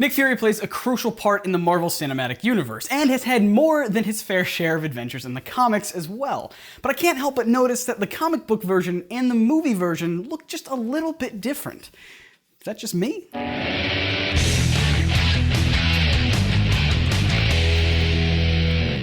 Nick Fury plays a crucial part in the Marvel Cinematic Universe, and has had more than his fair share of adventures in the comics as well. But I can't help but notice that the comic book version and the movie version look just a little bit different. Is that just me?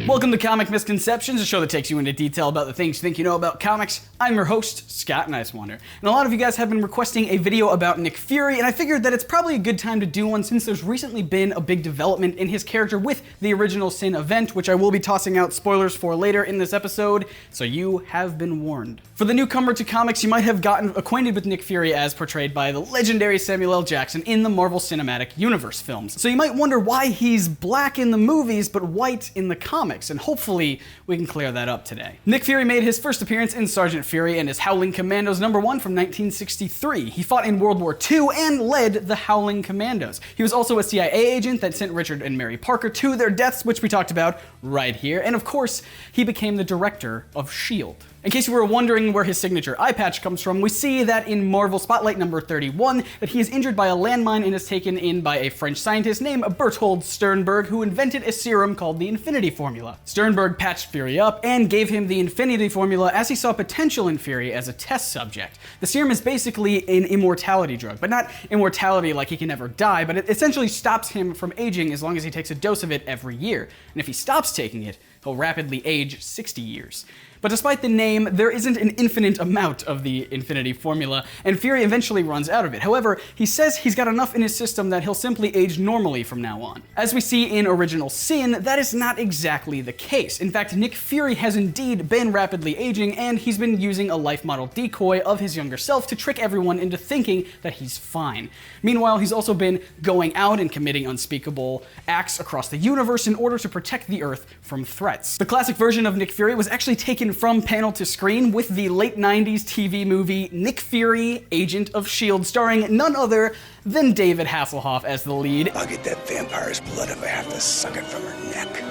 Welcome to Comic Misconceptions, a show that takes you into detail about the things you think you know about comics. I'm your host, Scott Niswander. And a lot of you guys have been requesting a video about Nick Fury, and I figured that it's probably a good time to do one since there's recently been a big development in his character with the original Sin event, which I will be tossing out spoilers for later in this episode, so you have been warned. For the newcomer to comics, you might have gotten acquainted with Nick Fury as portrayed by the legendary Samuel L. Jackson in the Marvel Cinematic Universe films. So you might wonder why he's black in the movies but white in the comics, and hopefully we can clear that up today. Nick Fury made his first appearance in Sergeant Fury and his Howling Commandos #1 from 1963. He fought in World War II and led the Howling Commandos. He was also a CIA agent that sent Richard and Mary Parker to their deaths, which we talked about right here, and of course, he became the director of S.H.I.E.L.D. In case you were wondering where his signature eye patch comes from, we see that in Marvel Spotlight #31 that he is injured by a landmine and is taken in by a French scientist named Berthold Sternberg, who invented a serum called the Infinity Formula. Sternberg patched Fury up and gave him the Infinity Formula as he saw potential in Fury as a test subject. The serum is basically an immortality drug, but not immortality like he can never die, but it essentially stops him from aging as long as he takes a dose of it every year. And if he stops taking it, he'll rapidly age 60 years. But despite the name, there isn't an infinite amount of the Infinity Formula, and Fury eventually runs out of it. However, he says he's got enough in his system that he'll simply age normally from now on. As we see in Original Sin, that is not exactly the case. In fact, Nick Fury has indeed been rapidly aging, and he's been using a life model decoy of his younger self to trick everyone into thinking that he's fine. Meanwhile, he's also been going out and committing unspeakable acts across the universe in order to protect the Earth from threats. The classic version of Nick Fury was actually taken from panel to screen with the late 90s TV movie Nick Fury, Agent of S.H.I.E.L.D., starring none other than David Hasselhoff as the lead. I'll get that vampire's blood if I have to suck it from her neck.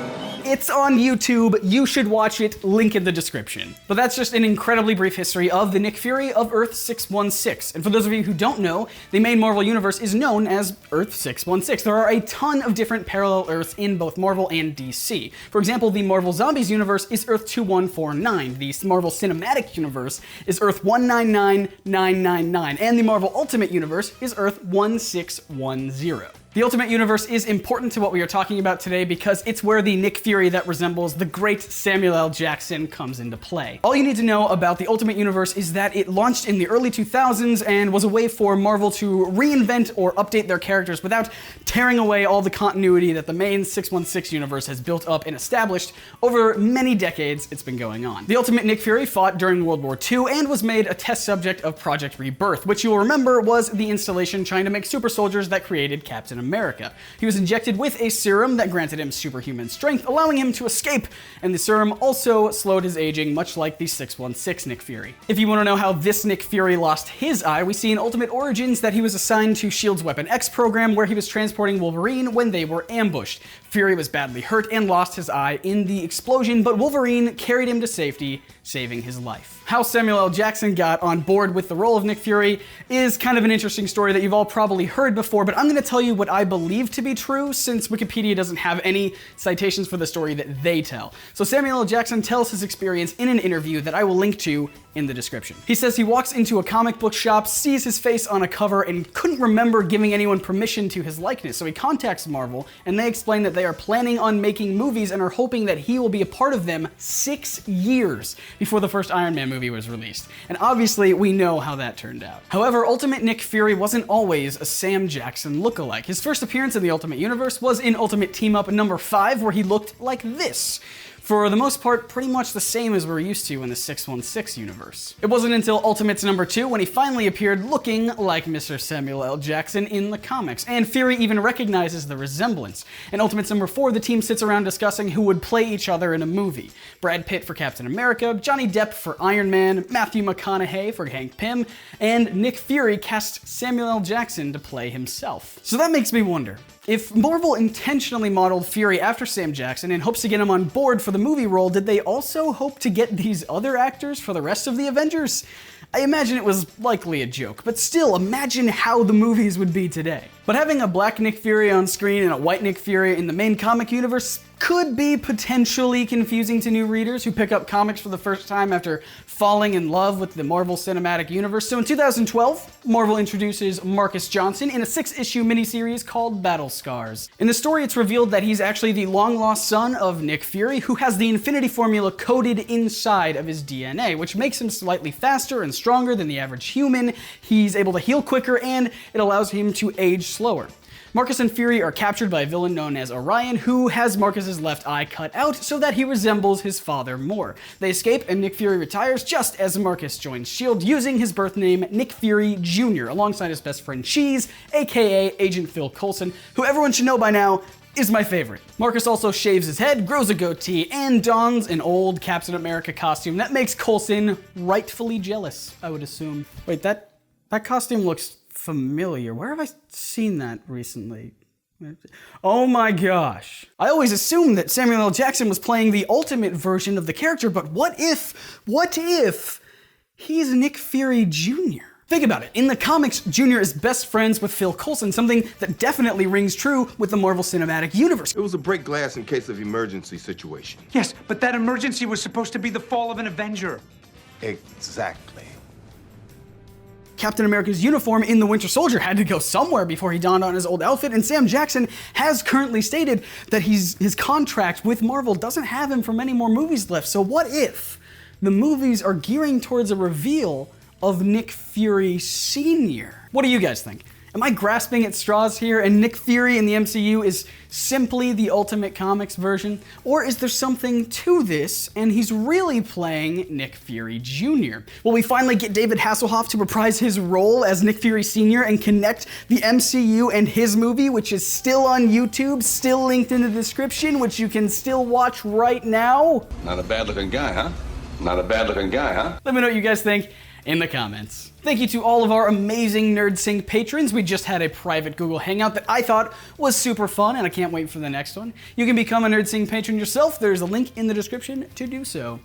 It's on YouTube, you should watch it, link in the description. But that's just an incredibly brief history of the Nick Fury of Earth 616. And for those of you who don't know, the main Marvel universe is known as Earth 616. There are a ton of different parallel Earths in both Marvel and DC. For example, the Marvel Zombies universe is Earth 2149, the Marvel Cinematic Universe is Earth 199999, and the Marvel Ultimate Universe is Earth 1610. The Ultimate Universe is important to what we are talking about today because it's where the Nick Fury that resembles the great Samuel L. Jackson comes into play. All you need to know about the Ultimate Universe is that it launched in the early 2000s and was a way for Marvel to reinvent or update their characters without tearing away all the continuity that the main 616 universe has built up and established over many decades it's been going on. The Ultimate Nick Fury fought during World War II and was made a test subject of Project Rebirth, which you'll remember was the installation trying to make super soldiers that created Captain America. He was injected with a serum that granted him superhuman strength, allowing him to escape, and the serum also slowed his aging, much like the 616 Nick Fury. If you want to know how this Nick Fury lost his eye, we see in Ultimate Origins that he was assigned to S.H.I.E.L.D.'s Weapon X program, where he was transporting Wolverine when they were ambushed. Fury was badly hurt and lost his eye in the explosion, but Wolverine carried him to safety, saving his life. How Samuel L. Jackson got on board with the role of Nick Fury is kind of an interesting story that you've all probably heard before, but I'm going to tell you what I believe to be true since Wikipedia doesn't have any citations for the story that they tell. So Samuel L. Jackson tells his experience in an interview that I will link to in the description. He says he walks into a comic book shop, sees his face on a cover, and couldn't remember giving anyone permission to his likeness, so he contacts Marvel, and they explain that they are planning on making movies and are hoping that he will be a part of them 6 years before the first Iron Man movie was released. And obviously, we know how that turned out. However, Ultimate Nick Fury wasn't always a Sam Jackson lookalike. His first appearance in the Ultimate Universe was in Ultimate Team Up #5, where he looked like this. For the most part, pretty much the same as we're used to in the 616 universe. It wasn't until Ultimates #2 when he finally appeared looking like Mr. Samuel L. Jackson in the comics, and Fury even recognizes the resemblance. In Ultimates #4, the team sits around discussing who would play each other in a movie. Brad Pitt for Captain America, Johnny Depp for Iron Man, Matthew McConaughey for Hank Pym, and Nick Fury cast Samuel L. Jackson to play himself. So that makes me wonder, if Marvel intentionally modeled Fury after Sam Jackson in hopes to get him on board for the the movie role, did they also hope to get these other actors for the rest of the Avengers? I imagine it was likely a joke, but still, imagine how the movies would be today. But having a black Nick Fury on screen and a white Nick Fury in the main comic universe could be potentially confusing to new readers who pick up comics for the first time after falling in love with the Marvel Cinematic Universe. So in 2012, Marvel introduces Marcus Johnson in a 6-issue miniseries called Battle Scars. In the story, it's revealed that he's actually the long-lost son of Nick Fury, who has the Infinity Formula coded inside of his DNA, which makes him slightly faster and stronger than the average human. He's able to heal quicker, and it allows him to age slower. Marcus and Fury are captured by a villain known as Orion, who has Marcus's left eye cut out so that he resembles his father more. They escape, and Nick Fury retires just as Marcus joins S.H.I.E.L.D. using his birth name, Nick Fury Jr., alongside his best friend Cheese, aka Agent Phil Coulson, who everyone should know by now is my favorite. Marcus also shaves his head, grows a goatee, and dons an old Captain America costume that makes Coulson rightfully jealous, I would assume. Wait, that costume looks familiar. Where have I seen that recently? Oh my gosh. I always assumed that Samuel L. Jackson was playing the ultimate version of the character, but what if he's Nick Fury Jr.? Think about it. In the comics, Jr. is best friends with Phil Coulson, something that definitely rings true with the Marvel Cinematic Universe. It was a break glass in case of emergency situation. Yes, but that emergency was supposed to be the fall of an Avenger. Exactly. Captain America's uniform in The Winter Soldier had to go somewhere before he donned on his old outfit, and Sam Jackson has currently stated that his contract with Marvel doesn't have him for many more movies left. So what if the movies are gearing towards a reveal of Nick Fury Sr.? What do you guys think? Am I grasping at straws here and Nick Fury in the MCU is simply the Ultimate Comics version? Or is there something to this and he's really playing Nick Fury Jr.? Will we finally get David Hasselhoff to reprise his role as Nick Fury Sr. and connect the MCU and his movie, which is still on YouTube, still linked in the description, which you can still watch right now? Not a bad looking guy, huh? Not a bad looking guy, huh? Let me know what you guys think in the comments. Thank you to all of our amazing NerdSync patrons. We just had a private Google Hangout that I thought was super fun, and I can't wait for the next one. You can become a NerdSync patron yourself. There's a link in the description to do so.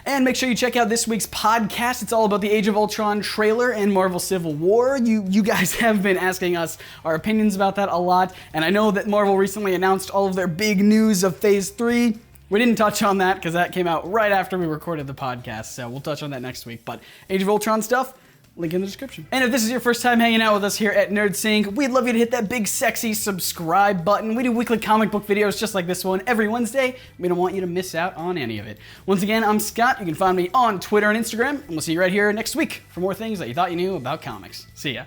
And make sure you check out this week's podcast. It's all about the Age of Ultron trailer and Marvel Civil War. You guys have been asking us our opinions about that a lot, and I know that Marvel recently announced all of their big news of Phase 3. We didn't touch on that because that came out right after we recorded the podcast, so we'll touch on that next week. But Age of Ultron stuff, link in the description. And if this is your first time hanging out with us here at NerdSync, we'd love you to hit that big sexy subscribe button. We do weekly comic book videos just like this one every Wednesday. We don't want you to miss out on any of it. Once again, I'm Scott. You can find me on Twitter and Instagram, and we'll see you right here next week for more things that you thought you knew about comics. See ya.